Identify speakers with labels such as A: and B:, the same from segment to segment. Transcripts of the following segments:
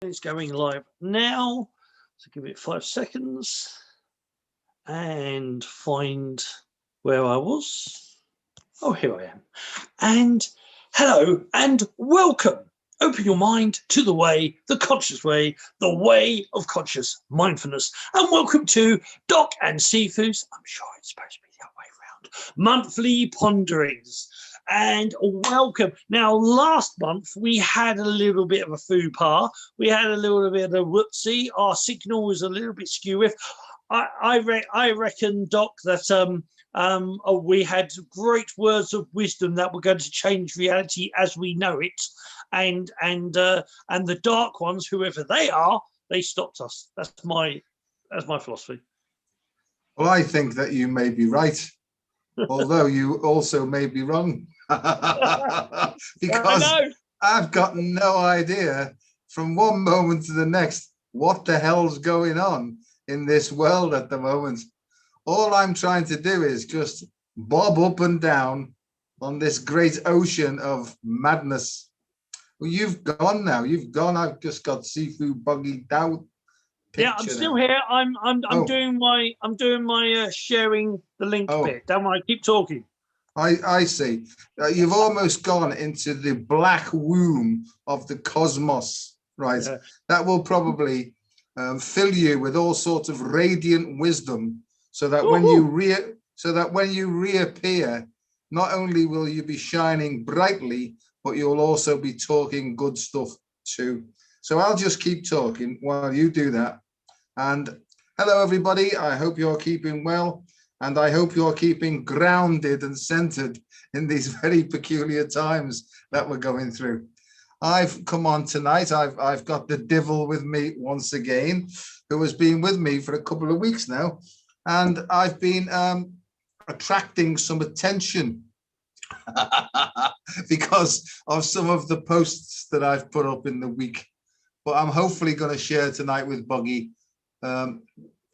A: It's going live now. So give it 5 seconds and find where I was. Oh, here I am. And hello and welcome. Open your mind to the way, the conscious way, the way of conscious mindfulness. And welcome to Doc and Sifu's, I'm sure it's supposed to be the other way around, monthly ponderings. And welcome. Now, last month we had a little bit of a faux pas. We had a little bit of a whoopsie. Our signal was a little bit skew. I reckon, Doc, that we had great words of wisdom that were going to change reality as we know it, and the dark ones, whoever they are, they stopped us. That's my philosophy.
B: Well, I think that you may be right, although you also may be wrong. Because I've got no idea from one moment to the next what the hell's going on in this world at the moment. All I'm trying to do is just bob up and down on this great ocean of madness. Well, you've gone now. You've gone. I've just got Sifu buggied out.
A: Yeah, I'm still here. I'm doing my sharing the link bit. Don't worry, keep talking.
B: I see. You've almost gone into the black womb of the cosmos, right? Yeah. That will probably fill you with all sorts of radiant wisdom, so that when you reappear, not only will you be shining brightly, but you'll also be talking good stuff too. So I'll just keep talking while you do that. And hello, everybody. I hope you're keeping well. And I hope you're keeping grounded and centered in these very peculiar times that we're going through. I've come on tonight. I've got the devil with me once again, who has been with me for a couple of weeks now. And I've been attracting some attention because of some of the posts that I've put up in the week. But I'm hopefully going to share tonight with Buggy the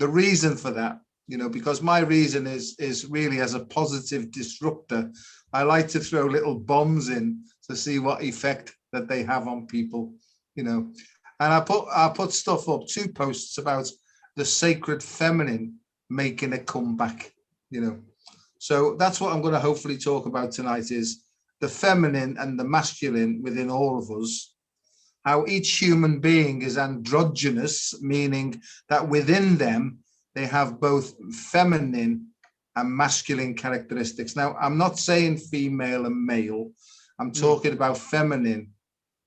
B: reason for that. You know, because my reason is really as a positive disruptor. I like to throw little bombs in to see what effect that they have on people, you know. And I put stuff up, 2 posts about the sacred feminine making a comeback, you know. So that's what I'm going to hopefully talk about tonight, is the feminine and the masculine within all of us. How each human being is androgynous, meaning that within them they have both feminine and masculine characteristics. Now, I'm not saying female and male. I'm talking about feminine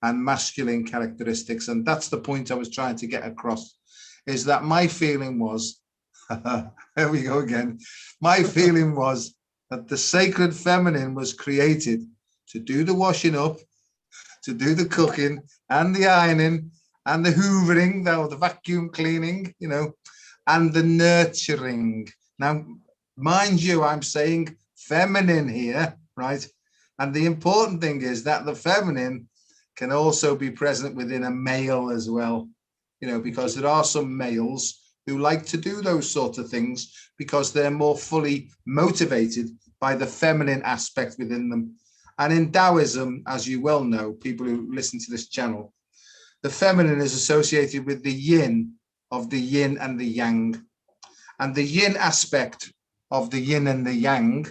B: and masculine characteristics. And that's the point I was trying to get across, is that my feeling was, there we go again. My feeling was that the sacred feminine was created to do the washing up, to do the cooking and the ironing and the hoovering, the vacuum cleaning, you know, and the nurturing. Now, mind you, I'm saying feminine here, right? And the important thing is that the feminine can also be present within a male as well, you know, because there are some males who like to do those sort of things because they're more fully motivated by the feminine aspect within them. And in Taoism, as you well know, people who listen to this channel, the feminine is associated with the yin of the yin and the yang. And the yin aspect of the yin and the yang,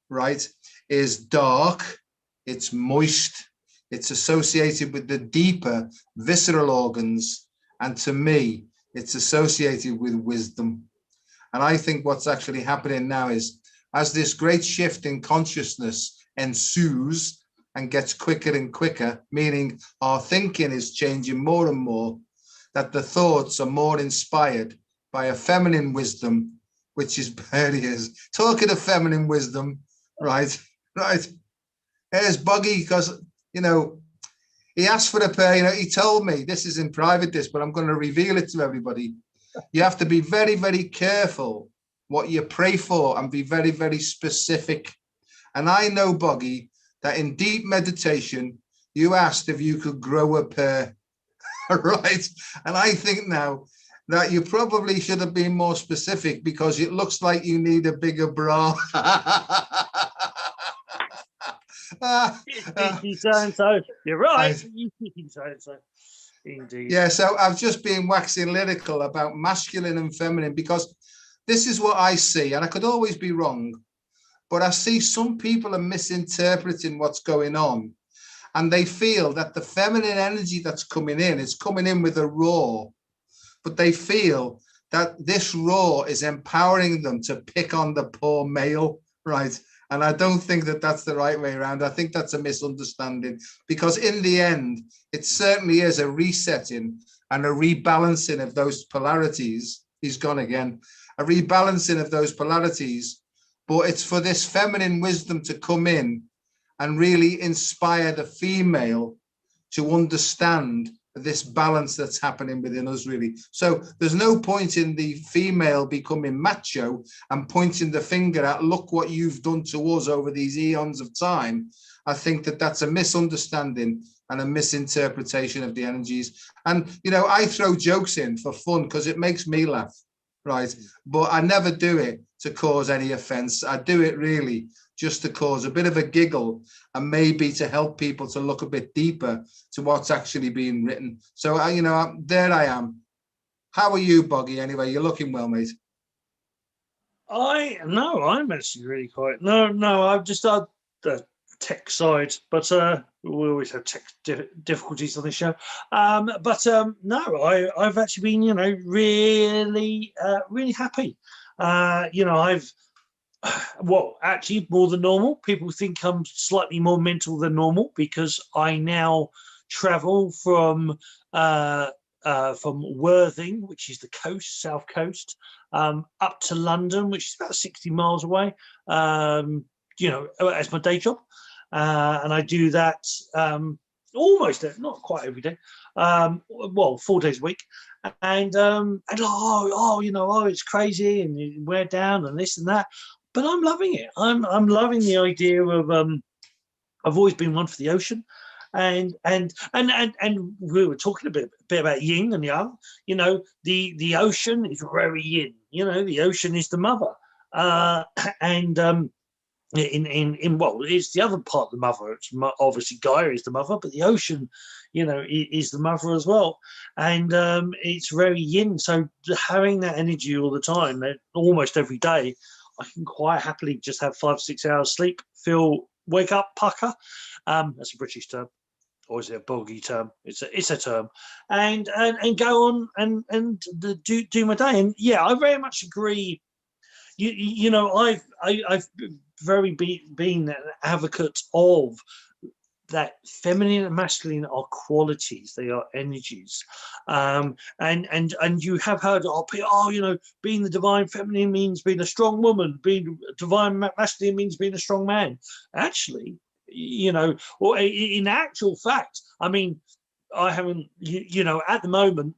B: right, is dark, it's moist, it's associated with the deeper visceral organs, and to me, it's associated with wisdom. And I think what's actually happening now is, as this great shift in consciousness ensues and gets quicker and quicker, meaning our thinking is changing more and more, that the thoughts are more inspired by a feminine wisdom, which is talking of feminine wisdom, right? Here's Buggy, because, you know, he asked for a prayer, you know, he told me, this is in private, but I'm going to reveal it to everybody. You have to be very, very careful what you pray for and be very, very specific. And I know, Buggy, that in deep meditation, you asked if you could grow a pair. Right. And I think now that you probably should have been more specific, because it looks like you need a bigger bra.
A: So you're right. You so. Indeed.
B: Yeah, so I've just been waxing lyrical about masculine and feminine because this is what I see, and I could always be wrong, but I see some people are misinterpreting what's going on, and they feel that the feminine energy that's coming in is coming in with a raw, but they feel that this raw is empowering them to pick on the poor male, right? And I don't think that that's the right way around. I think that's a misunderstanding, because in the end, it certainly is a resetting and a rebalancing of those polarities. He's gone again. A rebalancing of those polarities, but it's for this feminine wisdom to come in and really inspire the female to understand this balance that's happening within us, really. So there's no point in the female becoming macho and pointing the finger at, look what you've done to us over these eons of time. I think that that's a misunderstanding and a misinterpretation of the energies. And, you know, I throw jokes in for fun because it makes me laugh, right? But I never do it to cause any offense. I do it really just to cause a bit of a giggle and maybe to help people to look a bit deeper to what's actually being written. So, you know, there I am. How are you, Boggy, anyway? You're looking well, mate.
A: I'm actually really quite, I've just the tech side, but we always have tech difficulties on this show. I've actually been, you know, really, really happy. You know, well, actually more than normal. People think I'm slightly more mental than normal because I now travel from Worthing, which is the coast, south coast, up to London, which is about 60 miles away, you know, as my day job. And I do that almost, not quite every day, well, 4 days a week. And you know, it's crazy and you wear down and this and that. But I'm loving it. I'm loving the idea of I've always been one for the ocean, and we were talking a bit about yin and yang. You know, the ocean is very yin. You know, the ocean is the mother, and well, it's the other part of the mother. It's obviously Gaia is the mother, but the ocean, you know, is the mother as well, and it's very yin. So having that energy all the time, almost every day, I can quite happily just have 5-6 hours sleep, wake up, pucker. That's a British term, or is it a bogey term? It's a term, and go on and do my day. And yeah, I very much agree. You know, I've very been an advocate of that feminine and masculine are qualities, they are energies, and you have heard, you know, being the divine feminine means being a strong woman, being divine masculine means being a strong man. Actually, you know, or in actual fact, I mean, I haven't, you know, at the moment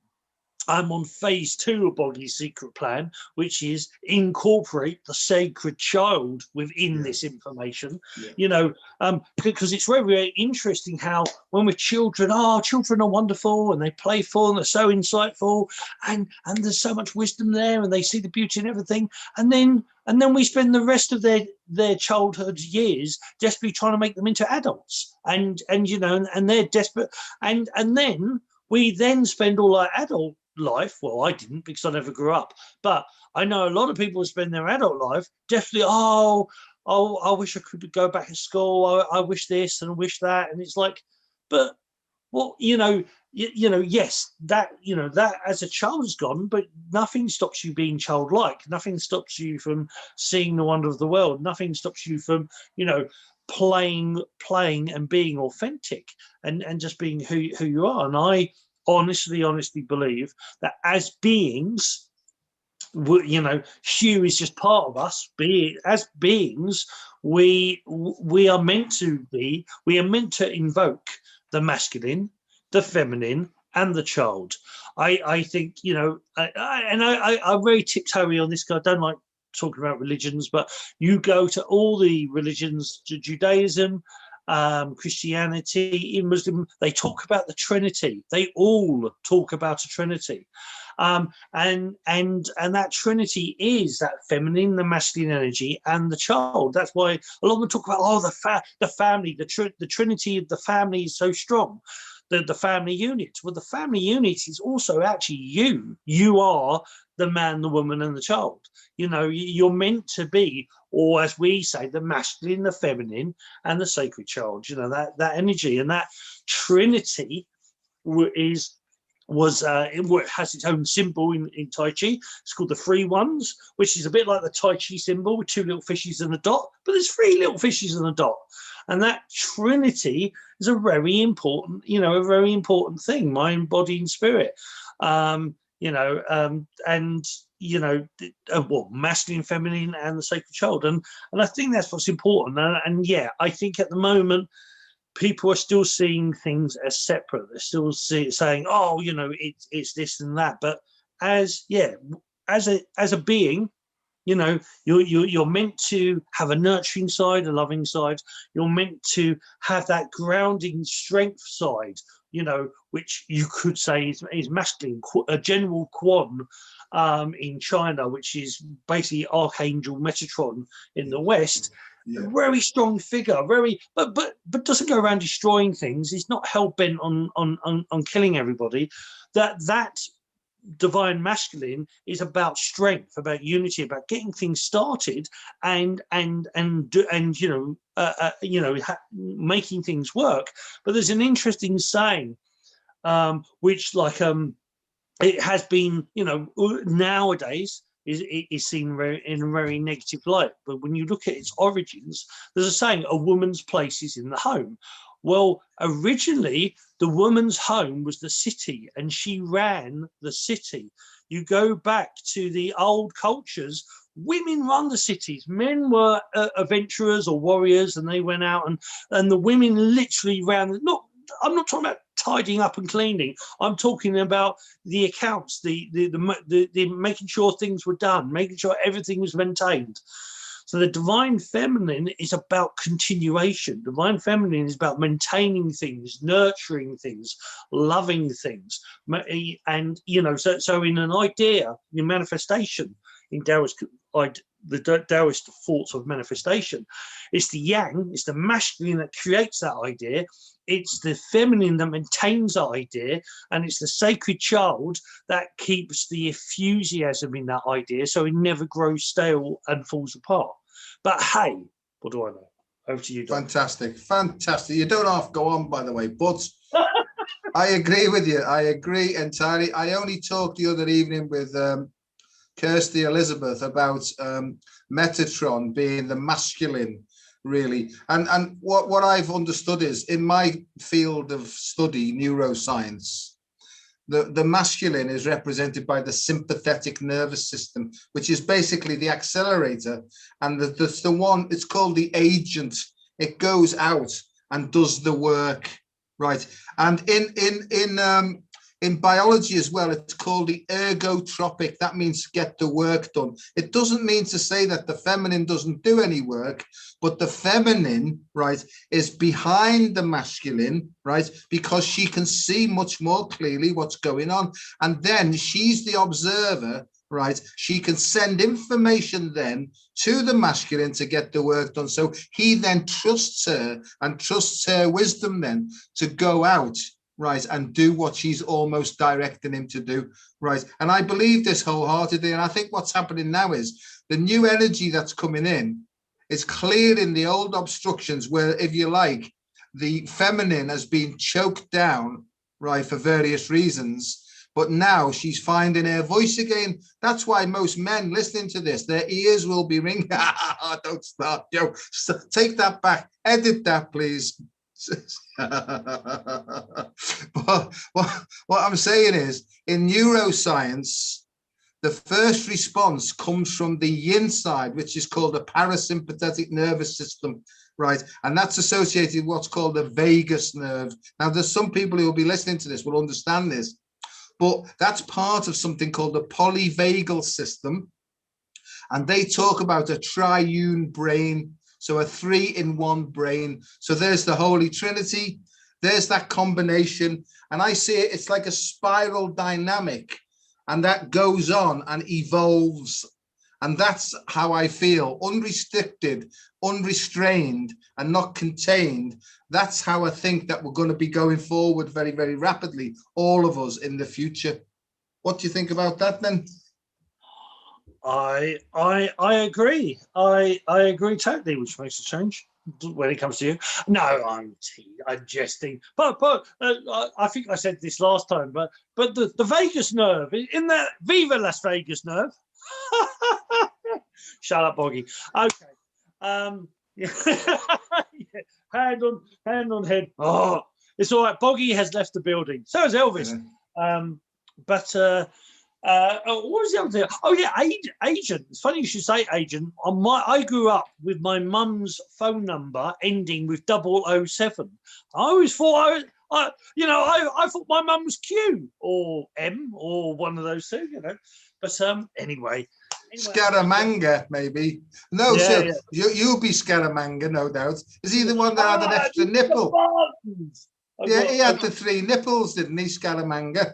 A: I'm on phase 2 of Boggy's secret plan, which is incorporate the sacred child within this information. You know, because it's very, very interesting how when we're children, children are wonderful and they're playful and they're so insightful, and there's so much wisdom there, and they see the beauty in everything, and then we spend the rest of their childhood years desperately trying to make them into adults, and you know, and they're desperate, and then we then spend all our adult life, well, I didn't because I never grew up, but I know a lot of people spend their adult life definitely, I wish I could go back to school, I wish this and wish that, and it's like, but well, you know, yes, that, you know, that as a child is gone, but nothing stops you being childlike, nothing stops you from seeing the wonder of the world, nothing stops you from, you know, playing and being authentic and just being who you are. And I honestly believe that as beings, you know, Hugh is just part of us. As beings, we are meant to be. We are meant to invoke the masculine, the feminine, and the child. I think, you know, I'm very tiptoey on this because I don't like talking about religions, but you go to all the religions, to Judaism, Christianity, in Muslim, they talk about the Trinity. They all talk about a Trinity, and that Trinity is that feminine, the masculine energy, and the child. That's why a lot of them talk about the family, the Trinity of the family is so strong. the family unit. Well, the family unit is also actually you. You are the man, the woman, and the child. You know, you're meant to be, or as we say, the masculine, the feminine, and the sacred child. You know, that energy and that trinity is it has its own symbol in Tai Chi. It's called the three ones, which is a bit like the Tai Chi symbol with two little fishes and a dot, but there's three little fishes and a dot. And that trinity is a very important, you know, a very important thing, mind, body, and spirit. You know, and you know, well, masculine, feminine, and the sacred child, and I think that's what's important. And yeah, I think at the moment people are still seeing things as separate. They're still saying, oh, you know, it's this and that. But as a being, you know, you're meant to have a nurturing side, a loving side. You're meant to have that grounding strength side, you know, which you could say is masculine, a general Quan in China, which is basically Archangel Metatron in the West. Yeah. Very strong figure, but doesn't go around destroying things. He's not hell bent on killing everybody. That divine masculine is about strength, about unity, about getting things started, and you know, making things work. But there's an interesting saying, which it has been, you know, nowadays is seen in a very negative light. But when you look at its origins, there's a saying, a woman's place is in the home. Well, originally, the woman's home was the city, and she ran the city. You go back to the old cultures, women run the cities. Men were adventurers or warriors, and they went out, and the women literally ran. I'm not talking about tidying up and cleaning. I'm talking about the accounts, the making sure things were done, making sure everything was maintained. So the divine feminine is about continuation. Divine feminine is about maintaining things, nurturing things, loving things. And, you know, so in an idea, in manifestation, in Taoist, the Taoist thoughts of manifestation, it's the yang, it's the masculine that creates that idea. It's the feminine that maintains that idea, and it's the sacred child that keeps the enthusiasm in that idea so it never grows stale and falls apart. But hey, what do I know? Over to you, Don.
B: Fantastic. You don't have to go on, by the way, but I agree with you. I agree entirely. I only talked the other evening with Kirsty Elizabeth about Metatron being the masculine, really. And what I've understood is, in my field of study, neuroscience, the masculine is represented by the sympathetic nervous system, which is basically the accelerator, and that's the one, it's called the agent. It goes out and does the work, right? And in biology as well, it's called the ergotropic. That means get the work done. It doesn't mean to say that the feminine doesn't do any work, but the feminine, right, is behind the masculine, right, because she can see much more clearly what's going on. And then she's the observer, right? She can send information then to the masculine to get the work done. So he then trusts her and trusts her wisdom then to go out, right, and do what she's almost directing him to do, right? And I believe this wholeheartedly. And I think what's happening now is the new energy that's coming in is clearing the old obstructions where, if you like, the feminine has been choked down, right, for various reasons. But now she's finding her voice again. That's why most men listening to this, their ears will be ringing. Don't start, Joe. Take that back. Edit that, please. But what I'm saying is, in neuroscience, the first response comes from the yin side, which is called the parasympathetic nervous system, right? And that's associated with what's called the vagus nerve. Now, there's some people who will be listening to this will understand this, but that's part of something called the polyvagal system. And they talk about a triune brain, so a 3-in-1 brain. So there's the Holy Trinity, there's that combination. And I see it, it's like a spiral dynamic, and that goes on and evolves. And that's how I feel, unrestricted, unrestrained, and not contained. That's how I think that we're going to be going forward very, very rapidly, all of us in the future. What do you think about that then?
A: I agree. I agree totally, which makes a change when it comes to you. No, I'm jesting. But I think I said this last time. But the Vegas nerve, in that Viva Las Vegas nerve. Shut up, Boggy. Okay. Yeah. Hand on head. Oh, it's all right. Boggy has left the building. So has Elvis. Yeah. What was the other thing? Oh yeah, agent. It's funny you should say agent. I grew up with my mum's phone number ending with 007. I always thought I thought my mum was Q or M or one of those two, you know. But anyway.
B: Scaramanga, maybe. No, yeah, so yeah. You'll be Scaramanga, no doubt. Is he the one that had an extra nipple? Yeah, he had the 3 nipples, didn't he, Scaramanga?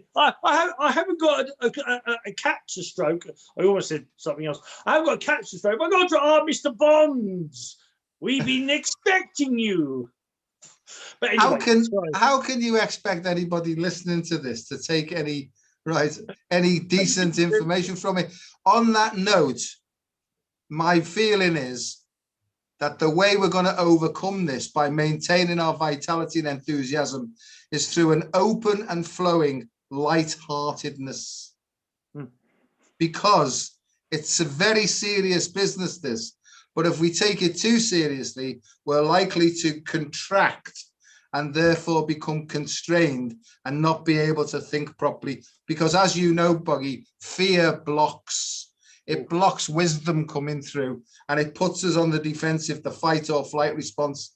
A: I haven't got a capture stroke. I almost said something else. I haven't got a capture stroke. I got Mr. Bonds. We've been expecting you.
B: But anyway, how can you expect anybody listening to this to take any decent information from it? On that note, my feeling is that the way we're going to overcome this by maintaining our vitality and enthusiasm is through an open and flowing light-heartedness. Because it's a very serious business, this. But if we take it too seriously, we're likely to contract and therefore become constrained and not be able to think properly. Because as you know, Buggy, fear blocks. It blocks wisdom coming through, and it puts us on the defensive, the fight or flight response.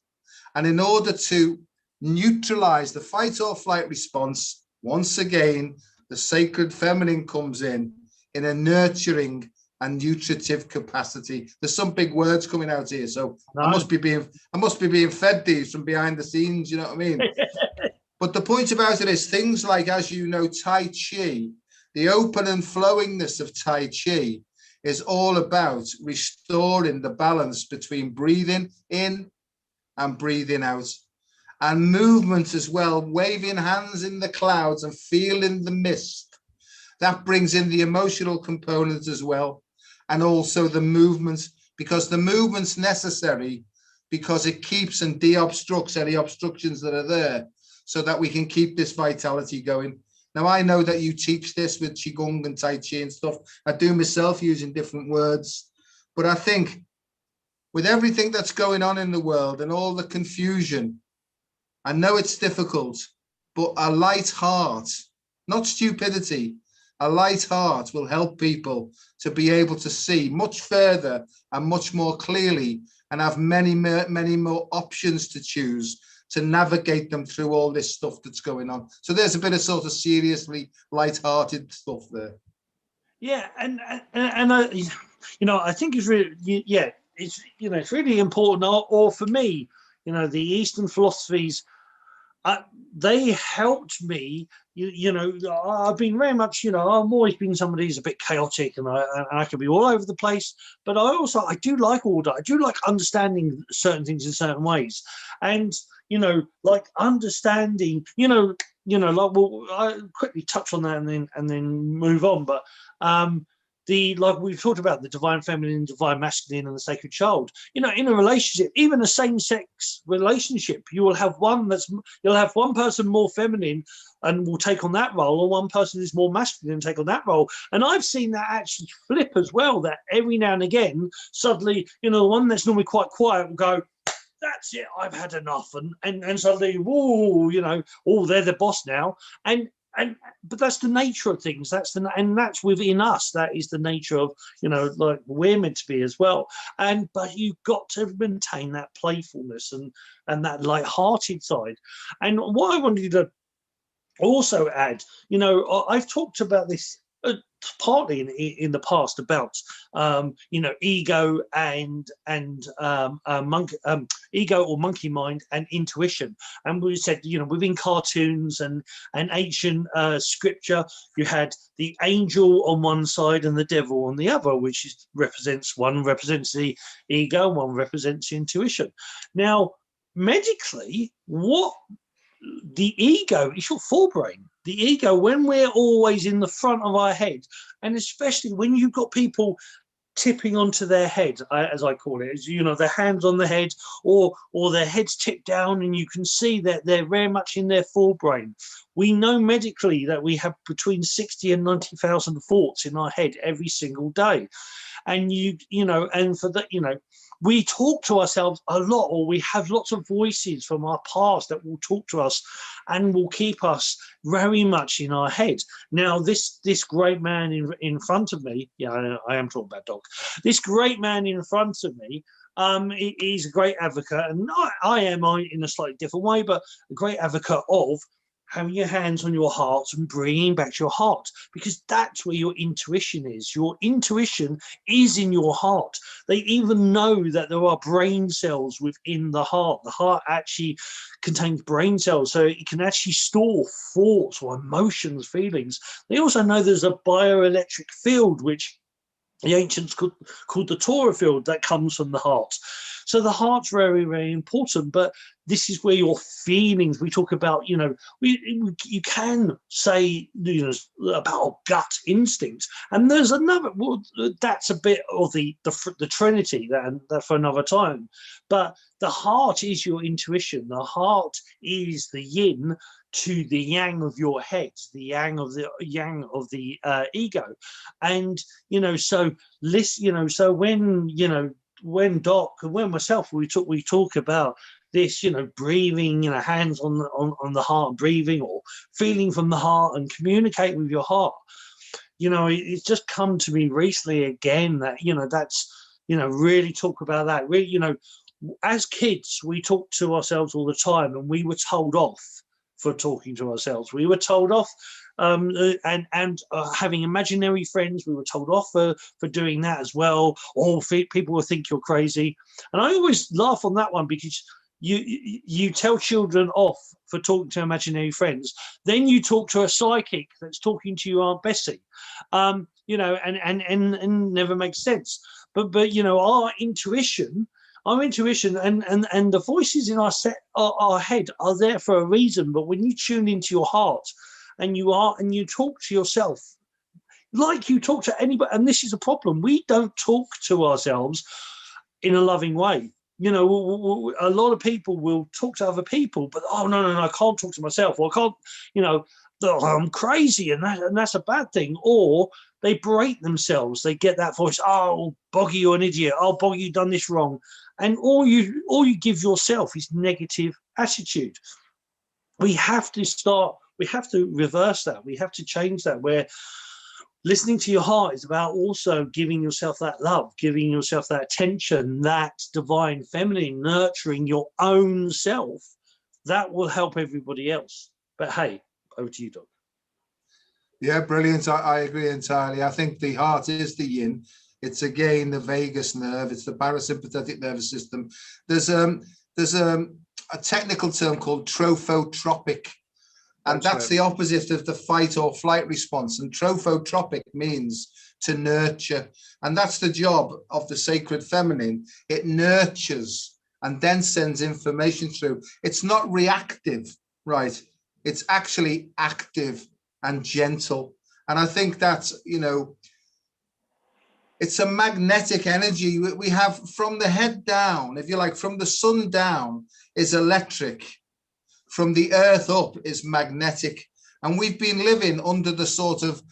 B: And in order to neutralize the fight or flight response, once again, the sacred feminine comes in a nurturing and nutritive capacity. There's some big words coming out here, so no. I must be being fed these from behind the scenes, you know what I mean? But the point about it is things like, as you know, Tai Chi, the open and flowingness of Tai Chi is all about restoring the balance between breathing in and breathing out, and movement as well, waving hands in the clouds and feeling the mist. That brings in the emotional component as well, and also the movements, because the movement's necessary because it keeps and de-obstructs any obstructions that are there so that we can keep this vitality going. Now, I know that you teach this with Qigong and Tai Chi and stuff. I do myself using different words. But I think with everything that's going on in the world and all the confusion, I know it's difficult, but a light heart, not stupidity, a light heart will help people to be able to see much further and much more clearly and have many more options to choose to navigate them through all this stuff that's going on. So there's a bit of sort of seriously light-hearted stuff there.
A: Yeah, and I think it's really, it's really important. Or for me, the Eastern philosophies, they helped me. I've been very much, I've always been somebody who's a bit chaotic, and I can be all over the place. But I do like order. I do like understanding certain things in certain ways, and like understanding, I'll quickly touch on that and then move on. But like we've talked about the divine feminine, divine masculine, and the sacred child. In a relationship, even a same-sex relationship, you'll have one person more feminine and will take on that role, or one person is more masculine and take on that role. And I've seen that actually flip as well. That every now and again, suddenly, the one that's normally quite quiet will go, "That's it, I've had enough," and suddenly, whoa, they're the boss now. But that's the nature of things. That's within us. That is the nature of, like we're meant to be as well. But you've got to maintain that playfulness and that light-hearted side. And what I wanted to also add, I've talked about this partly in the past about ego and ego or monkey mind and intuition. And we said, within cartoons and ancient scripture, you had the angel on one side and the devil on the other, which one represents the ego, one represents intuition. Now, medically, what the ego is your forebrain. The ego, when we're always in the front of our head, and especially when you've got people tipping onto their head, as I call it, their hands on the head, or their heads tipped down, and you can see that they're very much in their forebrain. We know medically that we have between 60 and 90,000 thoughts in our head every single day. And and for that, we talk to ourselves a lot, or we have lots of voices from our past that will talk to us and will keep us very much in our head. Now, this great man in front of me, I am talking about Doc. This great man in front of me, he's a great advocate, and I am in a slightly different way, but a great advocate of having your hands on your heart and bringing back your heart, because that's where your intuition is. Your intuition is in your heart. They even know that there are brain cells within the heart. The heart actually contains brain cells, so it can actually store thoughts or emotions, feelings. They also know there's a bioelectric field, which the ancients called the Torah field, that comes from the heart. So the heart's very, very important, but this is where your feelings, we talk about, you can say, about gut instinct. And there's another, that's a bit of the Trinity, that for another time. But the heart is your intuition. The heart is the yin to the yang of your head, the yang of the ego. And, so so when Doc and when myself, we talk about this, breathing, hands on the heart, breathing, or feeling from the heart and communicating with your heart. It's just come to me recently again that, that's, really talk about that. Really, as kids, we talk to ourselves all the time, and we were told off for talking to ourselves. We were told off, and having imaginary friends, we were told off for doing that as well. Or people will think you're crazy. And I always laugh on that one, because you tell children off for talking to imaginary friends, then you talk to a psychic that's talking to your Aunt Bessie, and never makes sense. But our intuition and the voices in our head are there for a reason. But when you tune into your heart and you talk to yourself like you talk to anybody, and this is a problem, we don't talk to ourselves in a loving way. A lot of people will talk to other people, but no, I can't talk to myself, or I can't, I'm crazy, and that's a bad thing. Or they break themselves. They get that voice, oh, Boggy, you're an idiot. Oh, Boggy, you've done this wrong. And all you give yourself is negative attitude. We have to reverse that. We have to change that, where listening to your heart is about also giving yourself that love, giving yourself that attention, that divine feminine, nurturing your own self. That will help everybody else. But hey, over to you, Doc.
B: Yeah, brilliant. I agree entirely. I think the heart is the yin. It's again the vagus nerve. It's the parasympathetic nervous system. There's a technical term called trophotropic, and that's the opposite of the fight or flight response. And trophotropic means to nurture, and that's the job of the sacred feminine. It nurtures and then sends information through. It's not reactive, right? It's actually active and gentle. And I think that's, it's a magnetic energy we have from the head down, if you like, from the sun down is electric, from the earth up is magnetic. And we've been living under the sort of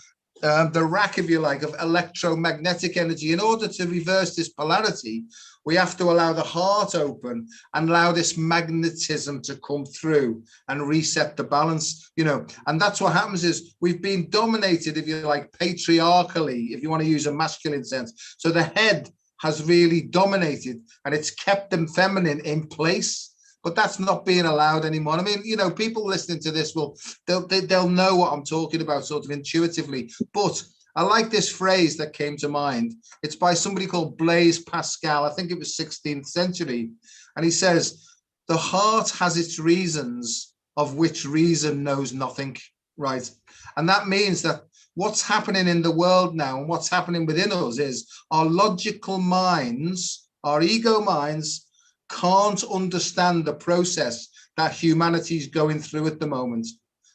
B: the rack, if you like, of electromagnetic energy. In order to reverse this polarity, we have to allow the heart open and allow this magnetism to come through and reset the balance, and that's what happens is we've been dominated, if you like, patriarchally, if you want to use a masculine sense. So the head has really dominated and it's kept them feminine in place. But that's not being allowed anymore. I mean, people listening to this they'll know what I'm talking about sort of intuitively. But I like this phrase that came to mind. It's by somebody called Blaise Pascal. I think it was 16th century. And he says, the heart has its reasons of which reason knows nothing, right? And that means that what's happening in the world now and what's happening within us is our logical minds, our ego minds, can't understand the process that humanity is going through at the moment.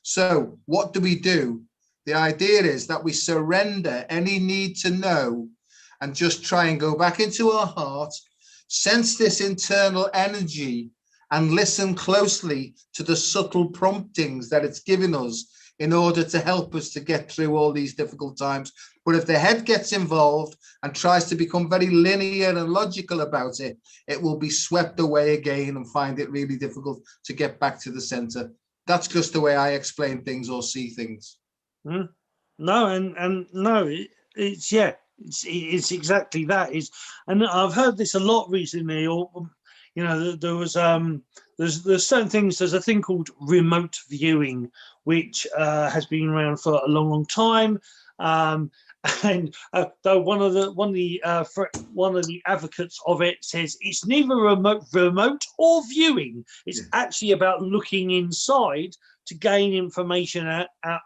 B: So what do? The idea is that we surrender any need to know and just try and go back into our heart, sense this internal energy, and listen closely to the subtle promptings that it's giving us in order to help us to get through all these difficult times. But if the head gets involved and tries to become very linear and logical about it, it will be swept away again and find it really difficult to get back to the center. That's just the way I explain things or see things.
A: No, and no, it's exactly that. And I've heard this a lot recently. Or there's certain things. There's a thing called remote viewing, which has been around for a long time. And though one of the advocates of it says it's neither remote or viewing. It's actually about looking inside to gain information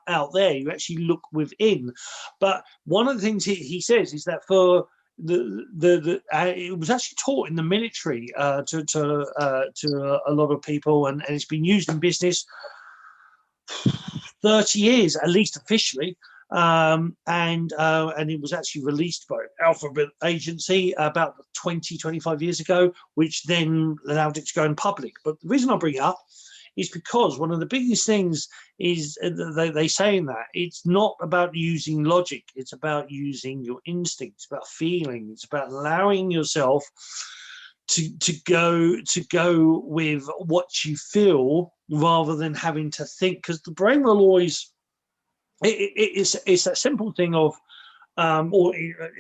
A: out there. You actually look within. But one of the things he says is that for it was actually taught in the military to a lot of people, and it's been used in business 30 years at least officially. And it was actually released by Alphabet Agency about 25 years ago, which then allowed it to go in public. But the reason I bring it up is because one of the biggest things is they say in that it's not about using logic, it's about using your instincts, it's about feeling, it's about allowing yourself to go with what you feel rather than having to think, because the brain will always it's that simple thing of or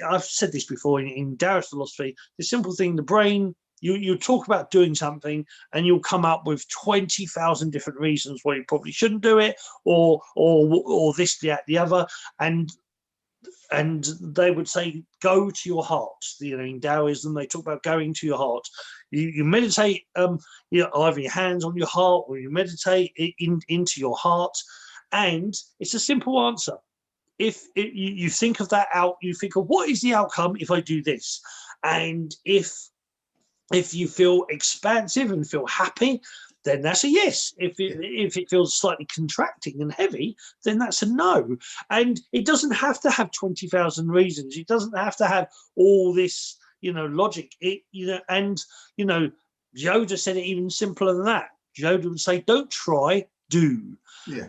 A: I've said this before in Taoist philosophy, the simple thing, the brain, you talk about doing something and you'll come up with 20,000 different reasons why you probably shouldn't do it, or this, that, the other, and they would say go to your heart. In Taoism they talk about going to your heart. You meditate, either your hands on your heart or you meditate into your heart, and it's a simple answer. If you think of that out, you think of what is the outcome if I do this, and if you feel expansive and feel happy, then that's a yes. If it feels slightly contracting and heavy, then that's a no. And it doesn't have to have 20,000 reasons. It doesn't have to have all this, logic. And Yoda said it even simpler than that. Yoda would say, "Don't try, do."
B: Yeah.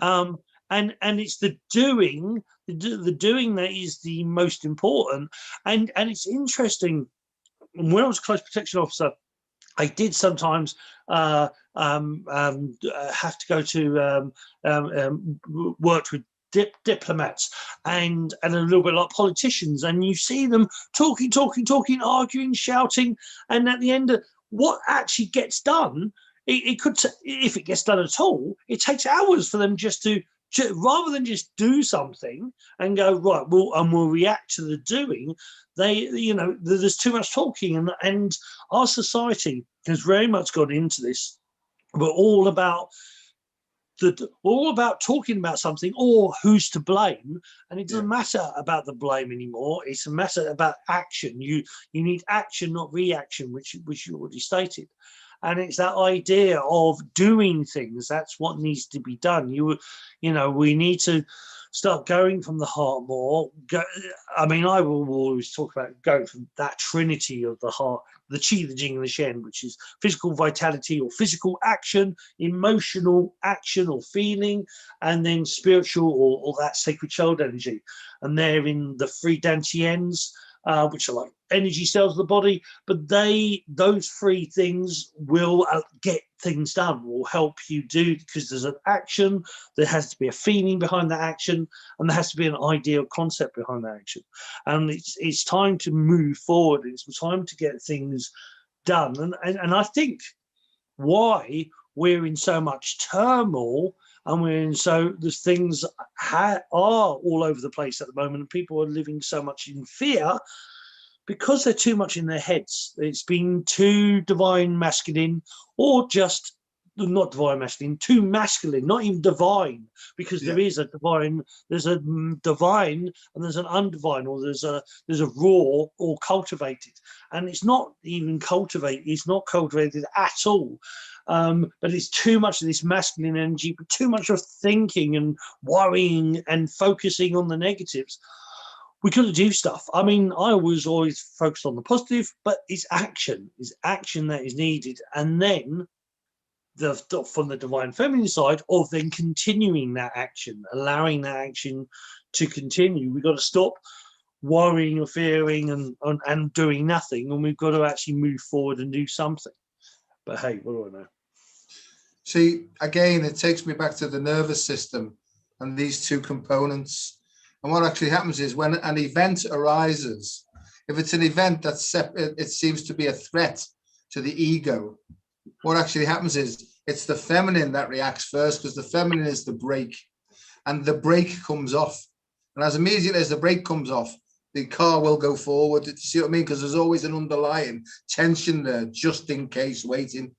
A: And it's the doing, the doing that is the most important. And it's interesting. When I was a close protection officer, I did sometimes have to go to work with diplomats and a little bit like politicians, and you see them talking, arguing, shouting, and at the end of what actually gets done, it could, if it gets done at all, it takes hours for them just to rather than just do something and go right, we'll react to the doing. There's too much talking, and our society has very much got into this. We're all about talking about something or who's to blame, and it doesn't matter about the blame anymore. It's a matter about action. You need action, not reaction, which you already stated. And it's that idea of doing things. That's what needs to be done. We need to start going from the heart more. I will always talk about going from that trinity of the heart, the Qi, the Jing, and the Shen, which is physical vitality or physical action, emotional action or feeling, and then spiritual or that sacred child energy. And they're in the three dantians, which are like energy cells of the body, but those three things will get things done, will help you do, because there's an action, there has to be a feeling behind that action, and there has to be an ideal concept behind that action. And it's time to move forward. It's time to get things done. And I think why we're in so much turmoil I mean, so there's things are all over the place at the moment, and people are living so much in fear because they're too much in their heads. It's been too divine masculine, or just not divine masculine, too masculine, not even divine, because
B: Yeah.
A: there is a divine, there's a divine and there's an undivine, or there's a raw or cultivated, and it's not even cultivated. It's not cultivated at all. But it's too much of this masculine energy, but too much of thinking and worrying and focusing on the negatives. We got to do stuff. I mean, I was always focused on the positive, but it's action that is needed. And then from the divine feminine side of then continuing that action, allowing that action to continue. We've got to stop worrying or fearing and doing nothing. And we've got to actually move forward and do something. But hey, what do I know?
B: See, again, it takes me back to the nervous system and these two components. And what actually happens is when an event arises, if it's an event that's it seems to be a threat to the ego, what actually happens is it's the feminine that reacts first, because the feminine is the brake, and the brake comes off. And as immediately as the brake comes off, the car will go forward. You see what I mean? Because there's always an underlying tension there, just in case, waiting.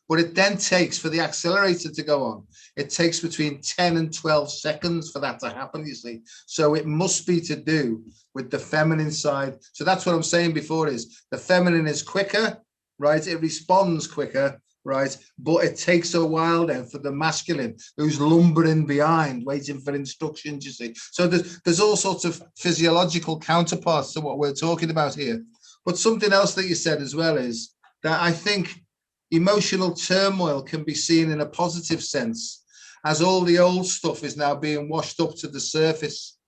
B: But it then takes, for the accelerator to go on, it takes between 10 and 12 seconds for that to happen, you see. So it must be to do with the feminine side. So that's what I'm saying before, is the feminine is quicker, right? It responds quicker, right? But it takes a while then for the masculine, who's lumbering behind, waiting for instructions, you see. So there's all sorts of physiological counterparts to what we're talking about here. But something else that you said as well is that I think emotional turmoil can be seen in a positive sense, as all the old stuff is now being washed up to the surface.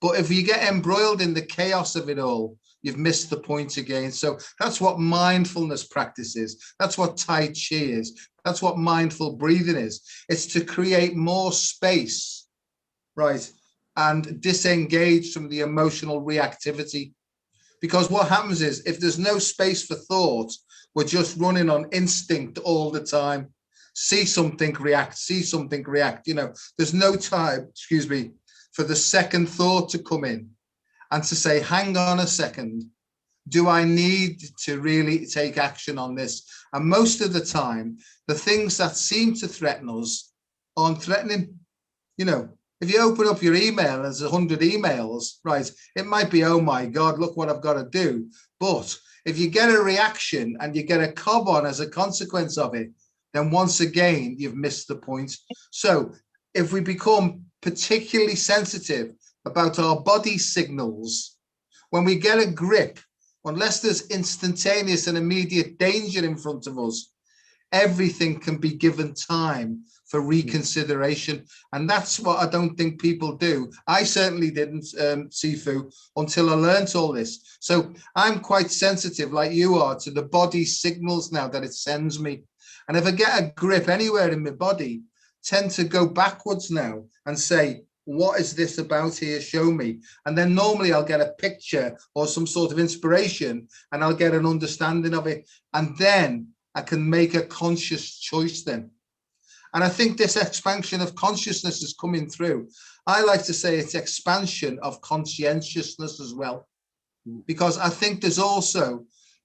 B: But if you get embroiled in the chaos of it all, you've missed the point again. So that's what mindfulness practice is. That's what Tai Chi is. That's what mindful breathing is. It's to create more space, right, and disengage from the emotional reactivity. Because what happens is, if there's no space for thought, we're just running on instinct all the time. See something, react, see something, react. You know, there's no time, excuse me, for the second thought to come in and to say, hang on a second, do I need to really take action on this? And most of the time, the things that seem to threaten us aren't threatening. You know, if you open up your email and there's 100 emails, right, it might be, oh my God, look what I've got to do. But if you get a reaction and you get a cob on as a consequence of it, then once again, you've missed the point. So if we become particularly sensitive about our body signals, when we get a grip, unless there's instantaneous and immediate danger in front of us, everything can be given time for reconsideration. And that's what I don't think people do. I certainly didn't, Sifu, until I learned all this. So I'm quite sensitive, like you are, to the body signals now that it sends me. And if I get a grip anywhere in my body, tend to go backwards now and say, what is this about here? Show me. And then normally I'll get a picture or some sort of inspiration, and I'll get an understanding of it. And then I can make a conscious choice then. And I think this expansion of consciousness is coming through. I like to say it's expansion of conscientiousness as well, because I think there's also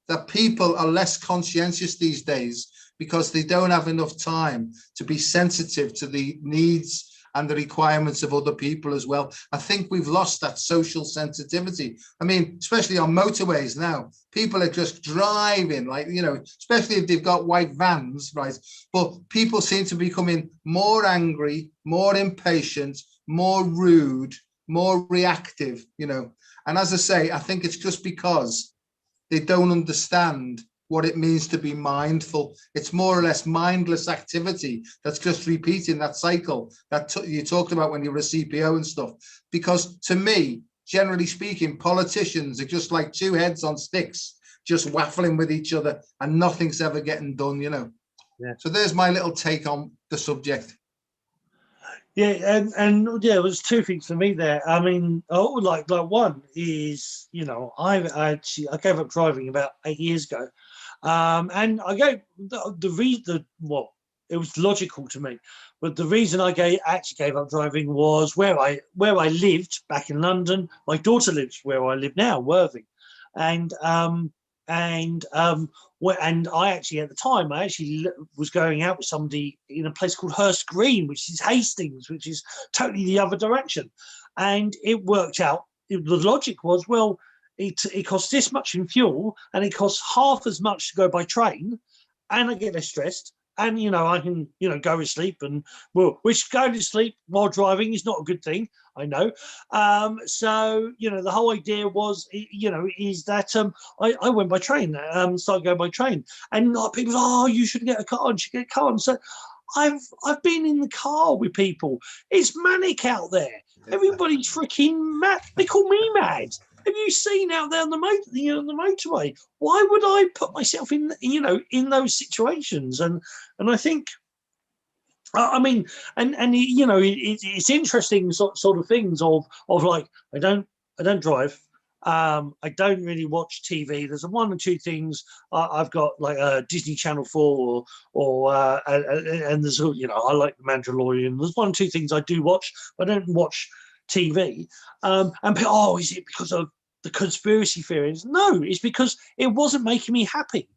B: that people are less conscientious these days because they don't have enough time to be sensitive to the needs and the requirements of other people as well. I think we've lost that social sensitivity. I mean, especially on motorways now, people are just driving like, you know, especially if they've got white vans, right? But people seem to be becoming more angry, more impatient, more rude, more reactive, you know. And as I say, I think it's just because they don't understand what it means to be mindful. It's more or less mindless activity that's just repeating that cycle that you talked about when you were a CPO and stuff. Because to me, generally speaking, politicians are just like two heads on sticks, just waffling with each other, and nothing's ever getting done, you know. Yeah. So there's my little take on the subject.
A: Yeah, and yeah, it was two things for me there. I mean, like one is, you know, I gave up driving about 8 years ago, and I gave the reason. Well, it was logical to me. But the reason I actually gave up driving was where I lived back in London. My daughter lives where I live now, Worthing, and and I actually at the time I actually was going out with somebody in a place called Hurst Green, which is Hastings, which is totally the other direction, and it worked out. The logic was, well, it costs this much in fuel, and it costs half as much to go by train, and I get less stressed, and I can go to sleep, and which going to sleep while driving is not a good thing, I know. So the whole idea was, is that I went by train, started going by train, and people say, oh, you should get a car, and should get a car, and so I've been in the car with people. It's manic out there. Everybody's freaking mad. They call me mad. Have you seen out there on the motorway? Why would I put myself in those situations? And I think, I mean, and it's interesting sort of things of like, I don't drive. I don't really watch TV. There's one or two things I've got, like Disney Channel 4 and there's I like The Mandalorian. There's one or two things I do watch, but I don't watch TV. And people, is it because of the conspiracy theories? No, it's because it wasn't making me happy.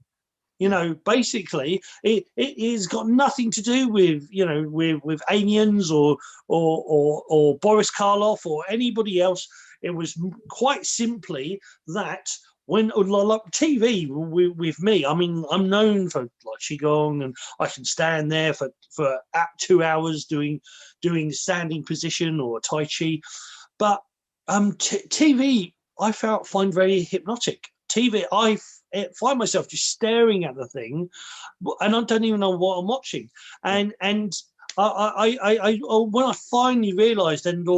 A: Basically, it has got nothing to do with with aliens or Boris Karloff or anybody else. It was quite simply that when like TV with me, I mean, I'm known for like qigong, and I can stand there for 2 hours doing standing position or tai chi, but TV I find very hypnotic. TV, I find myself just staring at the thing, and I don't even know what I'm watching. And I when I finally realised, and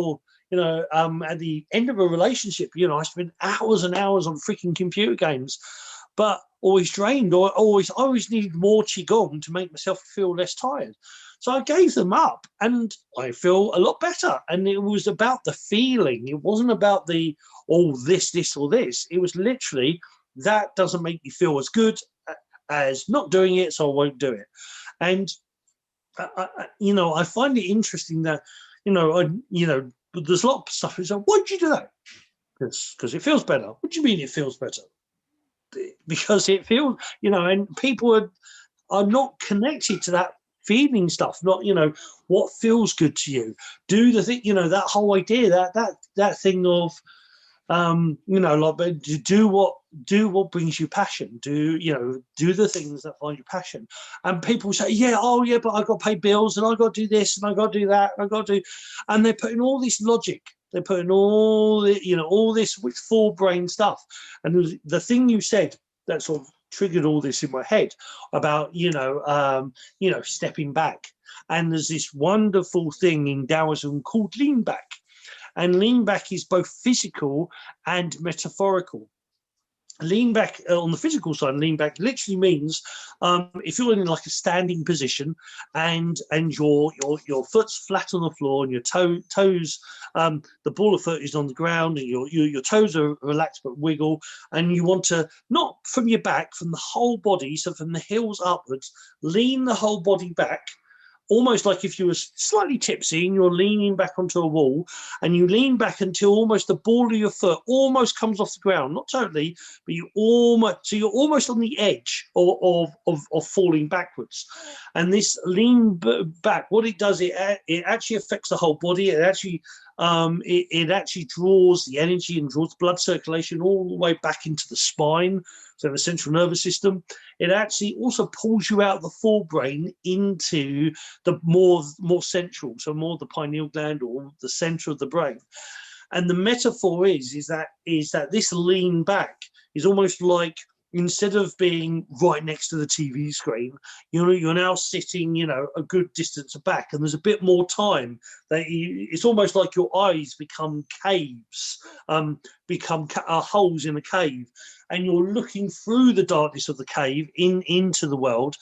A: at the end of a relationship, I spent hours and hours on freaking computer games, but always drained, or always needed more qigong to make myself feel less tired. So I gave them up, and I feel a lot better. And it was about the feeling. It wasn't about the, this, or this. It was literally, that doesn't make me feel as good as not doing it, so I won't do it. And, I find it interesting that, there's a lot of stuff. It's like, why'd you do that? Because it feels better. What do you mean it feels better? Because it feels, and people are not connected to that feeling stuff, not what feels good to you. Do the thing, that whole idea, that thing of like, do what brings you passion. Do the things that find you passion. And people say, but I got to pay bills, and I got to do this, and I got to do that, and I got to do, and they're putting all this logic, they're putting all the, all this with forebrain stuff. And the thing you said that sort of triggered all this in my head about stepping back. And there's this wonderful thing in Taoism called lean back. And lean back is both physical and metaphorical. Lean back on the physical side, lean back literally means if you're in like a standing position, and your foot's flat on the floor, and your toes, the ball of foot is on the ground, and your toes are relaxed but wiggle, and you want to, not from your back, from the whole body, so from the heels upwards, lean the whole body back, almost like if you were slightly tipsy and you're leaning back onto a wall, and you lean back until almost the ball of your foot almost comes off the ground, not totally, but you're almost on the edge of falling backwards. And this lean back, what it does, it actually affects the whole body. It actually draws the energy and draws blood circulation all the way back into the spine, so the central nervous system. It actually also pulls you out of the forebrain into the more central, so more the pineal gland or the center of the brain. And the metaphor is that this lean back is almost like, instead of being right next to the TV screen, you're now sitting, a good distance back, and there's a bit more time. It's almost like your eyes become caves, become holes in a cave, and you're looking through the darkness of the cave into the world.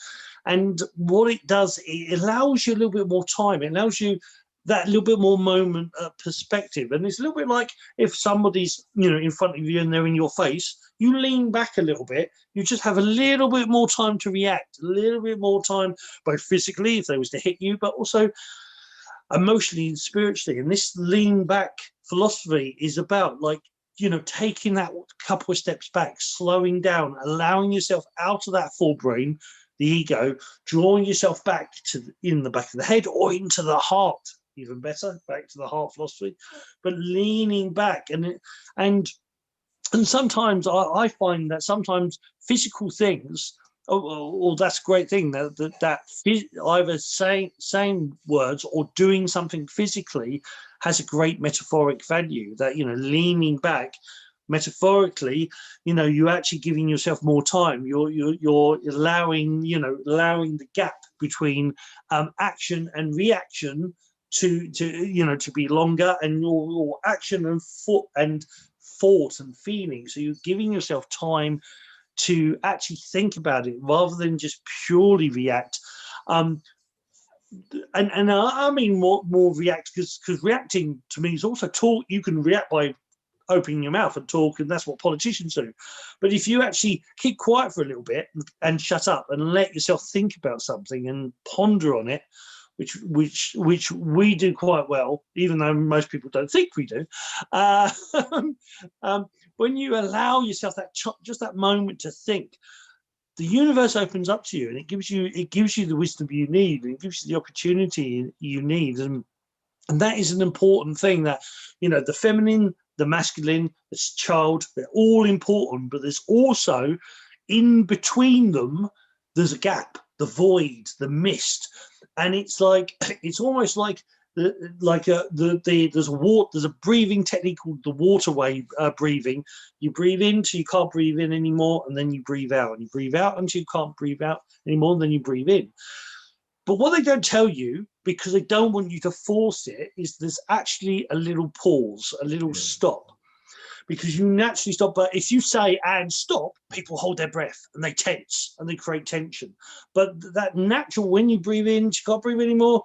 A: And what it does, it allows you a little bit more time. It allows you that little bit more moment perspective. And it's a little bit like if somebody's, in front of you and they're in your face, you lean back a little bit, you just have a little bit more time to react, a little bit more time, both physically, if they was to hit you, but also emotionally and spiritually. And this lean back philosophy is about, like, taking that couple of steps back, slowing down, allowing yourself out of that forebrain, the ego, drawing yourself back to in the back of the head or into the heart, even better, back to the heart philosophy, but leaning back. And sometimes I find that sometimes physical things, oh, that's a great thing, that either saying words or doing something physically has a great metaphoric value. That, leaning back metaphorically, you're actually giving yourself more time. You're allowing the gap between action and reaction to be longer, and your action and thought and feeling. So you're giving yourself time to actually think about it rather than just purely react. And I mean more react, because reacting to me is also talk. You can react by opening your mouth and talk, and that's what politicians do. But if you actually keep quiet for a little bit and shut up and let yourself think about something and ponder on it, which we do quite well, even though most people don't think we do. When you allow yourself just that moment to think, the universe opens up to you, and it gives you the wisdom you need, and it gives you the opportunity you need, and that is an important thing. That the feminine, the masculine, the child, they're all important, but there's also in between them, there's a gap, the void, the mist. And it's almost like there's a breathing technique called the waterway breathing. You breathe in till you can't breathe in anymore, and then you breathe out, and you breathe out until you can't breathe out anymore, and then you breathe in. But what they don't tell you, because they don't want you to force it, is there's actually a little pause, a little stop. Because you naturally stop. But if you say and stop, people hold their breath and they tense and they create tension. But that natural, when you breathe in, you can't breathe anymore,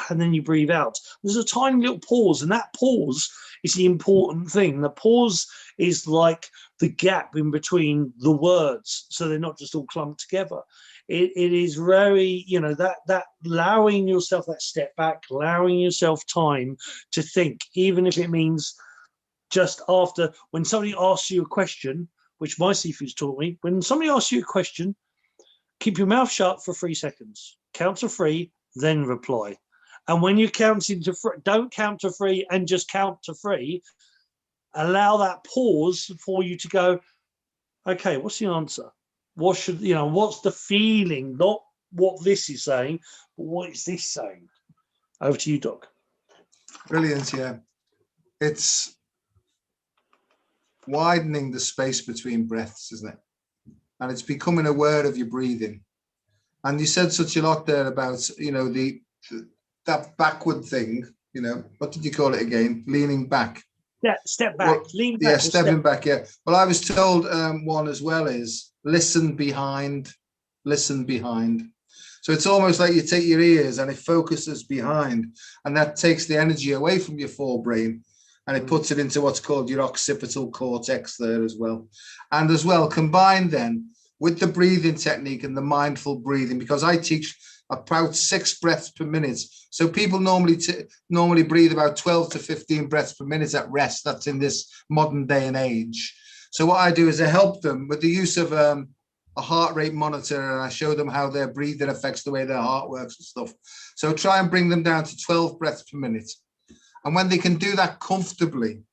A: and then you breathe out, there's a tiny little pause, and that pause is the important thing. The pause is like the gap in between the words, so they're not just all clumped together. It is very, that allowing yourself that step back, allowing yourself time to think, even if it means just after, when somebody asks you a question, which my Sifu's taught me, when somebody asks you a question, keep your mouth shut for 3 seconds, count to 3, then reply. And when you're counting to 3, don't count to 3 and just count to 3. Allow that pause for you to go, okay, what's the answer? What's the feeling? Not what this is saying, but what is this saying? Over to you, Doc.
B: Brilliant, yeah. It's widening the space between breaths, isn't it? And it's becoming aware of your breathing. And you said such a lot there about, that backward thing, what did you call it again? Leaning back.
A: Yeah, step back, lean back.
B: Yeah, stepping back, yeah. Well, I was told one as well is listen behind. So it's almost like you take your ears and it focuses behind, and that takes the energy away from your forebrain, and it puts it into what's called your occipital cortex there as well. And as well, combined then with the breathing technique and the mindful breathing, because I teach about 6 breaths per minute. So people normally breathe about 12 to 15 breaths per minute at rest. That's in this modern day and age. So what I do is I help them with the use of a heart rate monitor, and I show them how their breathing affects the way their heart works and stuff. So try and bring them down to 12 breaths per minute. And when they can do that comfortably,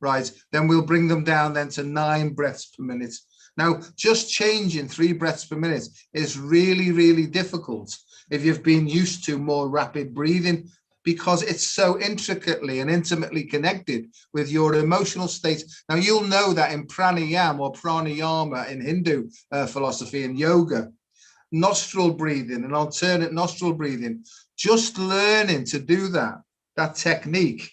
B: right, then we'll bring them down then to 9 breaths per minute. Now, just changing 3 breaths per minute is really, really difficult if you've been used to more rapid breathing, because it's so intricately and intimately connected with your emotional state. Now, you'll know that in pranayama or pranayama in Hindu philosophy and yoga, nostril breathing and alternate nostril breathing, just learning to do that technique,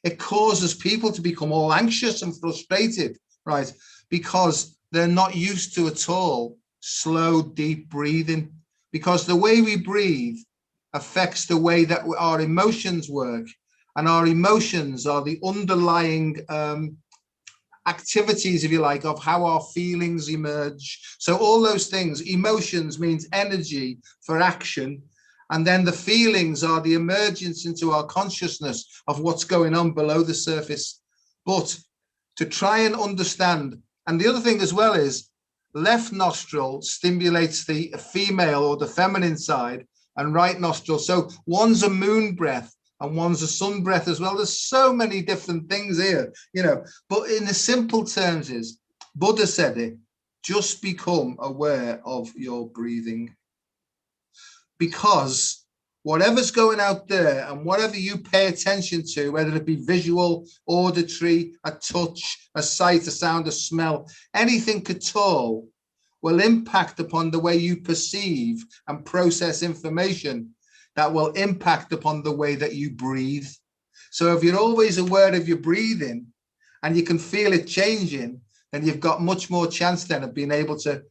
B: it causes people to become all anxious and frustrated, right? Because they're not used to at all slow, deep breathing. Because the way we breathe affects the way that our emotions work. And our emotions are the underlying activities, if you like, of how our feelings emerge. So all those things, emotions means energy for action. And then the feelings are the emergence into our consciousness of what's going on below the surface. But to try and understand, and the other thing as well is left nostril stimulates the female or the feminine side, and right nostril. So one's a moon breath and one's a sun breath as well. There's so many different things here, you know, but in the simple terms is, Buddha said it, just become aware of your breathing. Because whatever's going out there and whatever you pay attention to, whether it be visual, auditory, a touch, a sight, a sound, a smell, anything at all will impact upon the way you perceive and process information that will impact upon the way that you breathe. So if you're always aware of your breathing and you can feel it changing, then you've got much more chance then of being able to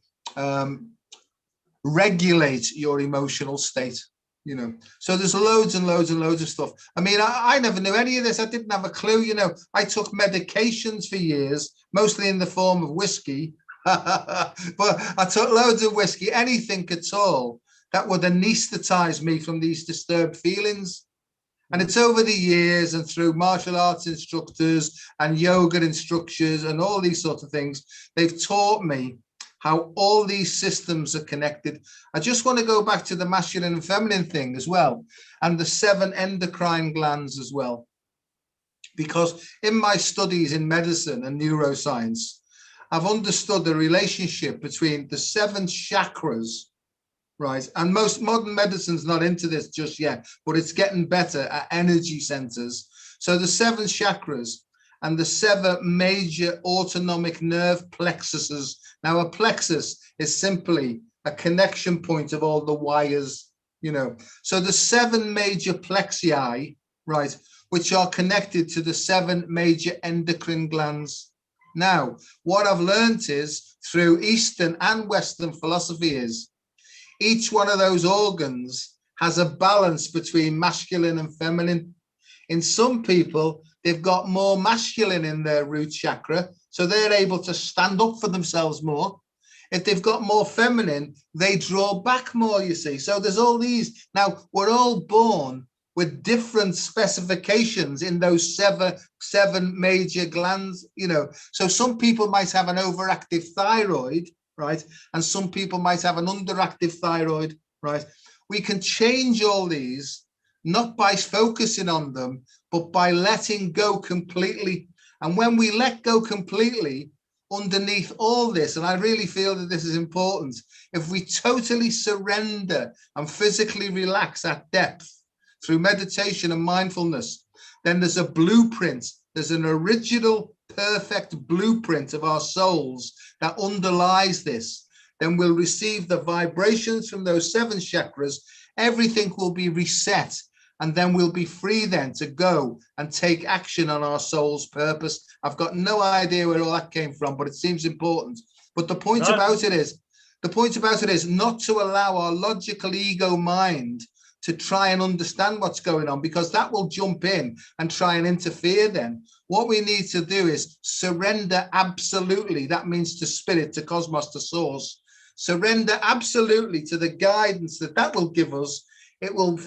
B: regulate your emotional state, you know. So there's loads and loads and loads of stuff. I mean, I never knew any of this. I didn't have a clue, you know. I took medications for years, mostly in the form of whiskey, but I took loads of whiskey, anything at all that would anesthetize me from these disturbed feelings. And it's over the years and through martial arts instructors and yoga instructors and all these sorts of things, they've taught me how all these systems are connected. I just want to go back to the masculine and feminine thing as well, and the 7 endocrine glands as well. Because in my studies in medicine and neuroscience, I've understood the relationship between the 7 chakras, right? And most modern medicine's not into this just yet, but it's getting better at energy centers. So the 7 chakras and the 7 major autonomic nerve plexuses. Now, a plexus is simply a connection point of all the wires, you know. So the 7 major plexi, right, which are connected to the 7 major endocrine glands. Now, what I've learned is through Eastern and Western philosophy is each one of those organs has a balance between masculine and feminine. In some people, they've got more masculine in their root chakra, so they're able to stand up for themselves more. If they've got more feminine, they draw back more, you see. So there's all these. Now, we're all born with different specifications in those 7 major glands, you know. So some people might have an overactive thyroid, right? And some people might have an underactive thyroid, right? We can change all these, not by focusing on them, but by letting go completely. And when we let go completely, underneath all this, and I really feel that this is important, if we totally surrender and physically relax at depth through meditation and mindfulness, then there's a blueprint, there's an original perfect blueprint of our souls that underlies this. Then we'll receive the vibrations from those 7 chakras, everything will be reset, and then we'll be free then to go and take action on our soul's purpose. I've got no idea where all that came from, but it seems important. But the point about it is not to allow our logical ego mind to try and understand what's going on, because that will jump in and try and interfere then. What we need to do is surrender absolutely. That means to spirit, to cosmos, to source. Surrender absolutely to the guidance that will give us. It will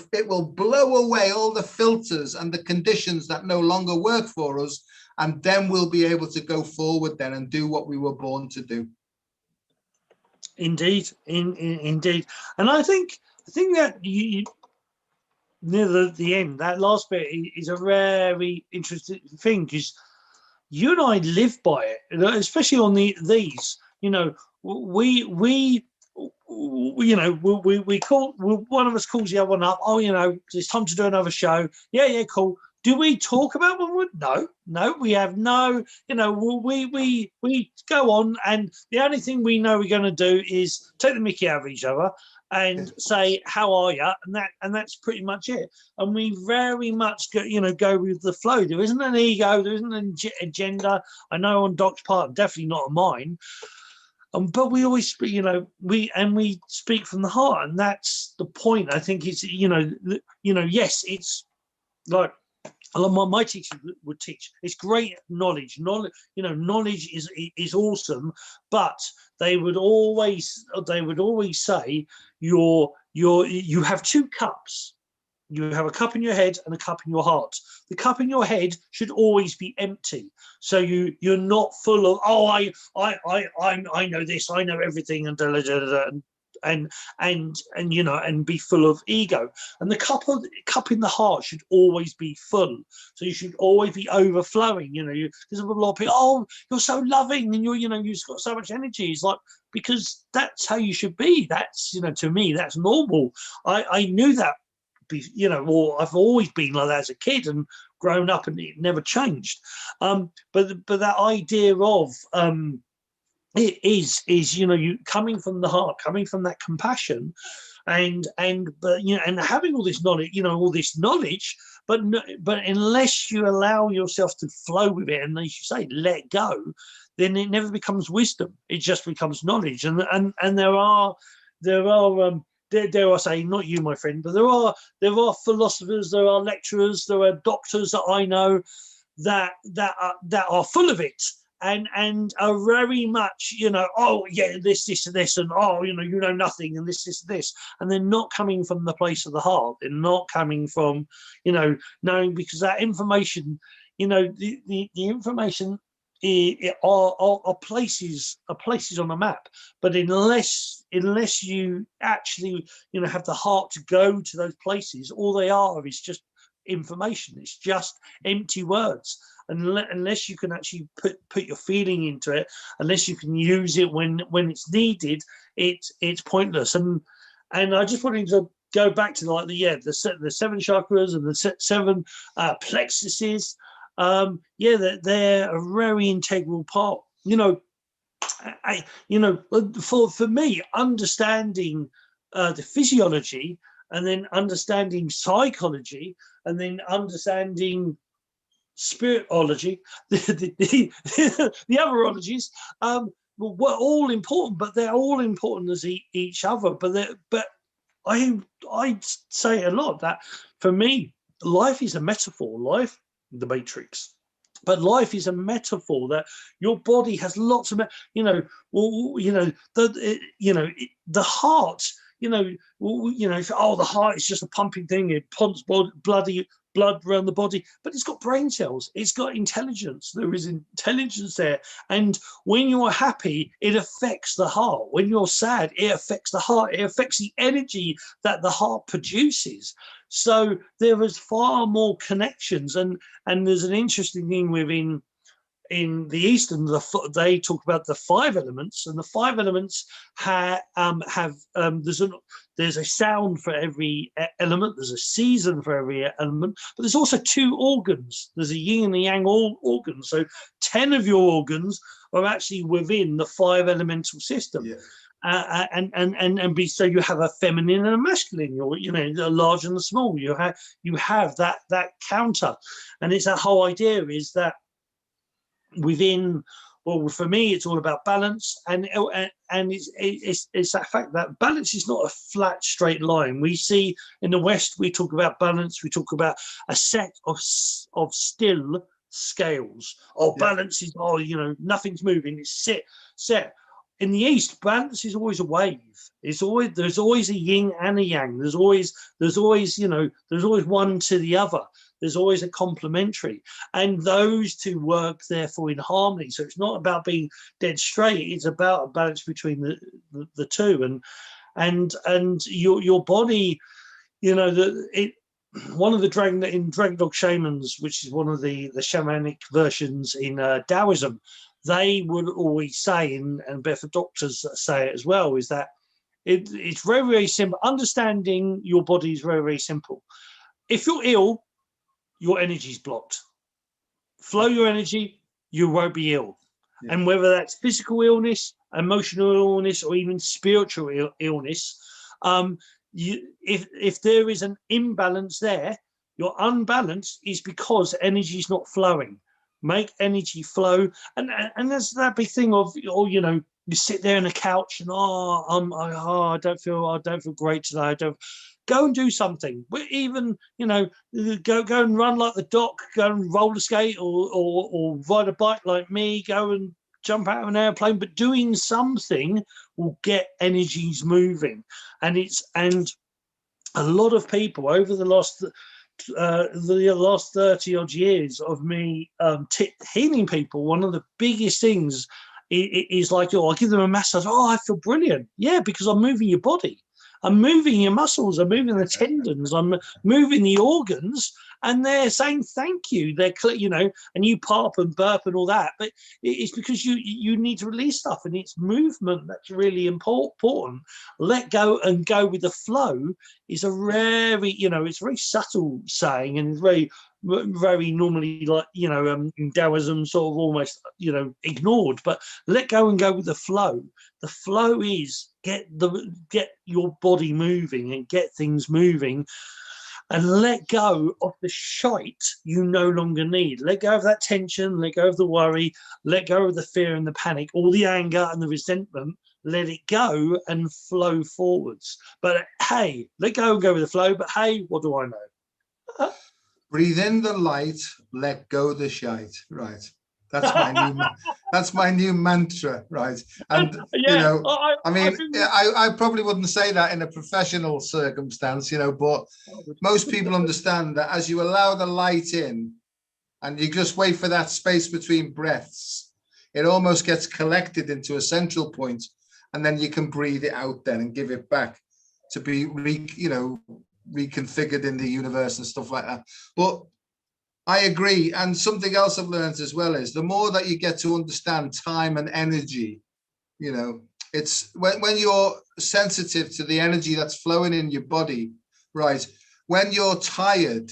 B: blow away all the filters and the conditions that no longer work for us, and then we'll be able to go forward then and do what we were born to do.
A: Indeed, indeed. And I think that you near the end, that last bit is a very interesting thing, because you and I live by it, especially on these. You know, we call, one of us calls the other one up. Oh, you know, it's time to do another show. Yeah, cool. Do we talk about one? No, we have no. You know, we go on, and the only thing we know we're going to do is take the mickey out of each other and say, how are you? And that's pretty much it. And we very much go with the flow. There isn't an ego, there isn't an agenda. I know on Doc's part, definitely not on mine. But we always speak, we speak from the heart, and that's the point. I think it's, yes, it's like a lot of my teachers would teach. It's great knowledge. Knowledge is awesome, but they would always say you have two cups. You have a cup in your head and a cup in your heart. The cup in your head should always be empty. So you're not full of, I know this, I know everything, and da, da, da, da, and be full of ego. And the cup in the heart should always be full. So you should always be overflowing. There's a lot of people, oh, you're so loving, and you've got so much energy. It's like, because that's how you should be. That's, to me, that's normal. I knew that. Or I've always been like that as a kid and grown up, and it never changed. But that idea of it is you coming from the heart, coming from that compassion, and having all this knowledge, but unless you allow yourself to flow with it, and as you say, let go, then it never becomes wisdom. It just becomes knowledge. And there are dare I say, not you, my friend, but there are philosophers, there are lecturers, there are doctors that I know that are full of it, and are very much, oh yeah, this and this, and oh, you know nothing, and this, and they're not coming from the place of the heart. They're not coming from, knowing, because that information, the information are places on a map, but unless you actually have the heart to go to those places, all they are is just information. It's just empty words. Unless you can actually put your feeling into it, unless you can use it when it's needed, it's pointless. And I just wanted to go back to the seven chakras and the seven plexuses. They're a very integral part. For me, understanding the physiology, and then understanding psychology, and then understanding spiritology, the other ologies, were all important, but they're all important as each other. But I say a lot that, for me, life is a metaphor. Life, the Matrix, but life is a metaphor, that your body has lots of, the heart, the heart is just a pumping thing. It pumps blood around the body, but it's got brain cells. It's got intelligence. There is intelligence there. And when you're happy, it affects the heart. When you're sad, it affects the heart. It affects the energy that the heart produces. So there is far more connections. And there's an interesting thing in the East, and they talk about the 5 elements, and the 5 elements have there's a sound for every element, there's a season for every element, but there's also 2 organs. There's a yin and a yang organ. So 10 of your organs are actually within the 5 elemental system. Yeah. So you have a feminine and a masculine, the large and the small. You have that counter, and it's that whole idea is that within, well, for me, it's all about balance, and it's that fact that balance is not a flat straight line. We see in the West, we talk about balance, we talk about a set of still scales. Balance is, nothing's moving, it's set. In the East, balance is always a wave. There's always a yin and a yang. There's always one to the other. There's always a complementary, and those 2 work therefore in harmony. So it's not about being dead straight. It's about a balance between the 2, and your body. One of the Dragon Dog Shamans, which is one of the shamanic versions in Taoism, they would always say, and for doctors say it as well, is that it's very, very simple. Understanding your body is very, very simple. If you're ill, your energy is blocked. Flow your energy, you won't be ill. Yeah. And whether that's physical illness, emotional illness, or even spiritual illness, if there is an imbalance there, your unbalance is because energy is not flowing. make energy flow. And there's that big thing of, oh, you know, you sit there on the couch and I don't feel great today. I don't. Go and do something. Even, you know, go and run like the Doc. Go and roller skate or ride a bike like me. Go and jump out of an airplane. But doing something will get energies moving. And a lot of people over the last 30 odd years of me healing people, one of the biggest things is like, oh, I give them a massage. Oh, I feel brilliant. Yeah, because I'm moving your body. I'm moving your muscles. I'm moving the tendons. I'm moving the organs, and they're saying thank you. They're, you know, and you pop and burp and all that, but it's because you need to release stuff, and it's movement that's really important. Let go and go with the flow is a very, you know, it's a very subtle saying, and very normally, like, you know, in Taoism, sort of almost, you know, ignored. But let go and go with the flow. The flow is get your body moving and get things moving, and let go of the shite you no longer need. Let go of that tension, let go of the worry, let go of the fear and the panic, all the anger and the resentment. Let it go and flow forwards. But hey, let go and go with the flow. But hey, what do I know?
B: Breathe in the light, let go the shite. Right. That's my new mantra, right? And
A: yeah,
B: you know,
A: I
B: I probably wouldn't say that in a professional circumstance, you know, but most people understand that as you allow the light in and you just wait for that space between breaths, it almost gets collected into a central point, and then you can breathe it out then and give it back to be reconfigured in the universe and stuff like that. But I agree. And something else I've learned as well is the more that you get to understand time and energy, you know, it's when you're sensitive to the energy that's flowing in your body, right? When you're tired,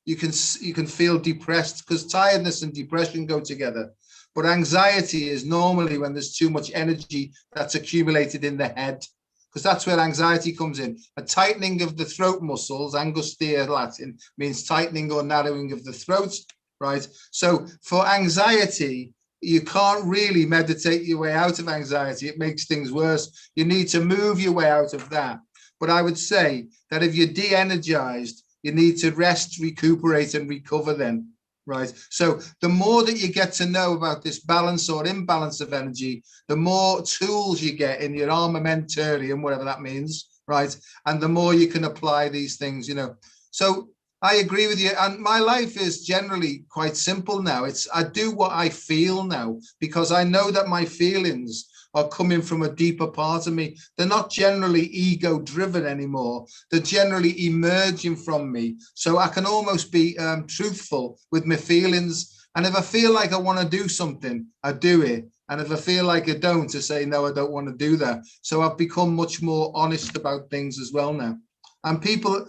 B: you can feel depressed, because tiredness and depression go together. But anxiety is normally when there's too much energy that's accumulated in the head, because that's where anxiety comes in. A tightening of the throat muscles, angustia Latin, means tightening or narrowing of the throat, right? So for anxiety, you can't really meditate your way out of anxiety. It makes things worse. You need to move your way out of that. But I would say that if you're de-energized, you need to rest, recuperate, and recover then. Right. So the more that you get to know about this balance or imbalance of energy, the more tools you get in your armamentarium, whatever that means. Right. And the more you can apply these things, you know. So I agree with you. And my life is generally quite simple now. I do what I feel now, because I know that my feelings are coming from a deeper part of me. They're not generally ego driven anymore. They're generally emerging from me. So I can almost be truthful with my feelings. And if I feel like I want to do something, I do it. And if I feel like I don't, I say, no, I don't want to do that. So I've become much more honest about things as well now. And people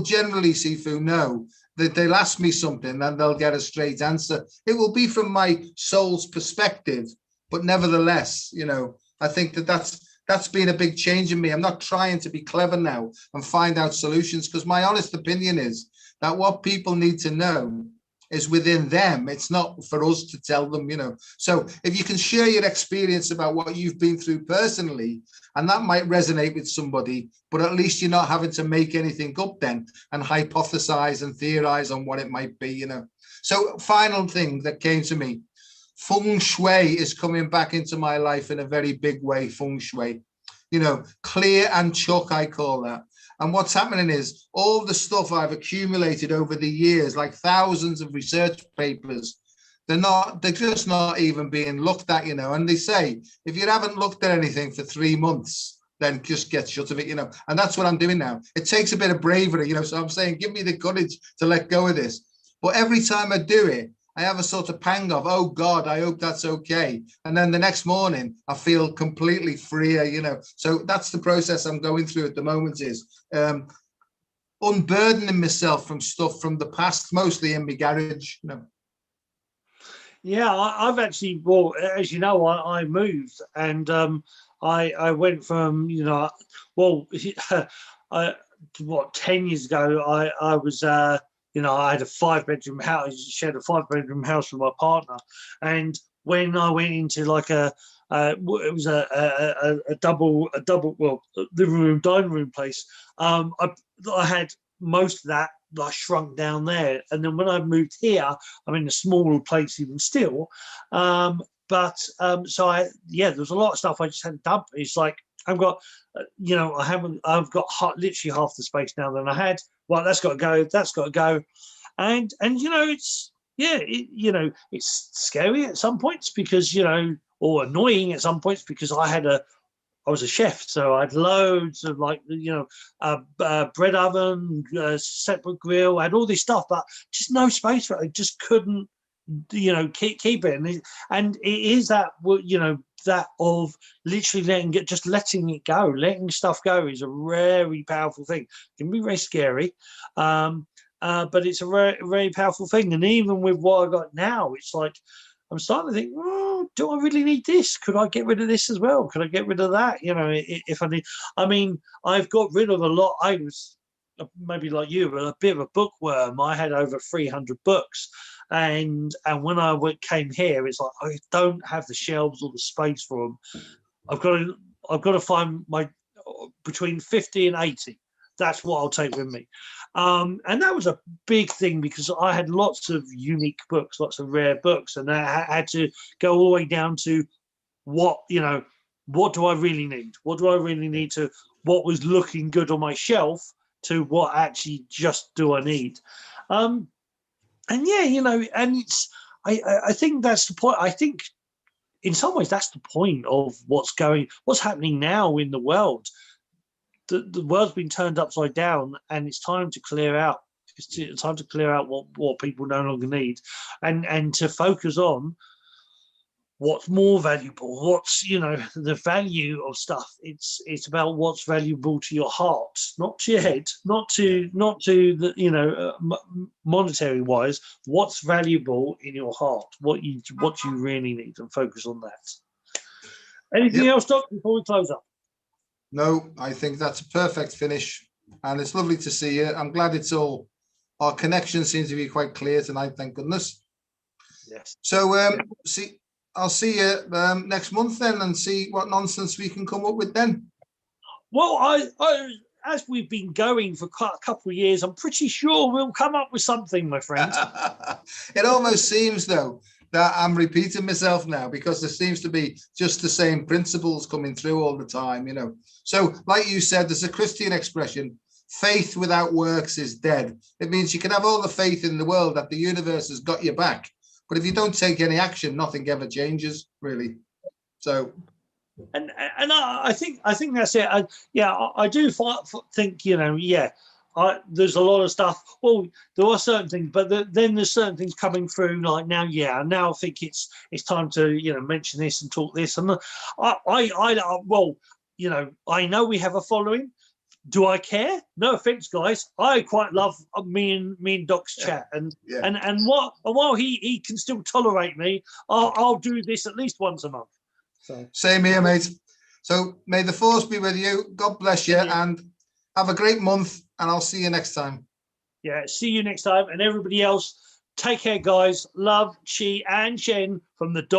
B: generally, Sifu, know that they'll ask me something and they'll get a straight answer. It will be from my soul's perspective. But nevertheless, you know, I think that's been a big change in me. I'm not trying to be clever now and find out solutions, because my honest opinion is that what people need to know is within them. It's not for us to tell them, you know. So if you can share your experience about what you've been through personally, and that might resonate with somebody, but at least you're not having to make anything up then and hypothesize and theorize on what it might be, you know. So final thing that came to me. Feng Shui is coming back into my life in a very big way. Feng Shui, you know, clear and chuck, I call that. And what's happening is all the stuff I've accumulated over the years, like thousands of research papers, they're just not even being looked at, you know. And they say, if you haven't looked at anything for 3 months, then just get shut of it, you know. And that's what I'm doing now. It takes a bit of bravery, you know. So I'm saying, give me the courage to let go of this. But every time I do it, I have a sort of pang of, oh God, I hope that's okay. And then the next morning, I feel completely freer, you know. So that's the process I'm going through at the moment, is unburdening myself from stuff from the past, mostly in my garage, you know.
A: Yeah, I've actually, well, as you know, I moved, and I went from, you know, well, 10 years ago, I was you know, I had a 5-bedroom house, shared a 5-bedroom house with my partner, and when I went into like it was a double, well, living room, dining room place. I had most of that like shrunk down there, and then when I moved here, I'm in a smaller place even still. So there was a lot of stuff I just hadn't done. It's like I've got, I've got literally half the space now than I had. Well, that's got to go. That's got to go. And it's it's scary at some points because or annoying at some points because I was a chef, so I had loads of bread oven, separate grill, I had all this stuff, but just no space for it. I just couldn't, keep it. And it is that, that of literally letting it go, letting stuff go is a very powerful thing. It can be very scary, but it's a very, very powerful thing. And even with what I got now, it's like, I'm starting to think, do I really need this? Could I get rid of this as well? Could I get rid of that? If I need, I mean, I've got rid of a lot. I was maybe like you, but a bit of a bookworm. I had over 300 books. And when I came here, it's like, I don't have the shelves or the space for them. I've got to find my between 50 and 80. That's what I'll take with me. And that was a big thing because I had lots of unique books, lots of rare books, and I had to go all the way down to what do I really need? What do I really need to what was looking good on my shelf to what actually just do I need? And and it's I think that's the point. I think in some ways that's the point of what's happening now in the world. The world's been turned upside down, and it's time to clear out. It's time to clear out what people no longer need, and to focus on what's more valuable. What's the value of stuff. It's about what's valuable to your heart, not to your head, not to the monetary wise. What's valuable in your heart? What you really need, and focus on that. Anything else, Doc, before we close up?
B: No, I think that's a perfect finish, and it's lovely to see you. I'm glad our connection seems to be quite clear tonight, thank goodness.
A: Yes.
B: So I'll see you next month then, and see what nonsense we can come up with then.
A: Well, I as we've been going for quite a couple of years, I'm pretty sure we'll come up with something, my friend.
B: It almost seems, though, that I'm repeating myself now because there seems to be just the same principles coming through all the time, So, like you said, there's a Christian expression, faith without works is dead. It means you can have all the faith in the world that the universe has got your back. But if you don't take any action, nothing ever changes, really. So...
A: And I think that's it. I do think there's a lot of stuff. Well, there are certain things, but then there's certain things coming through. Like now, now I think it's time to mention this and talk this. And I know we have a following. Do I care? No offense, guys. I quite love me and Doc's chat, and while he can still tolerate me, I'll do this at least once a month. So.
B: Same here, mate. So may the force be with you. God bless you, and have a great month, and I'll see you next time.
A: Yeah, see you next time. And everybody else, take care, guys. Love, Chi, and Shen from the Dog.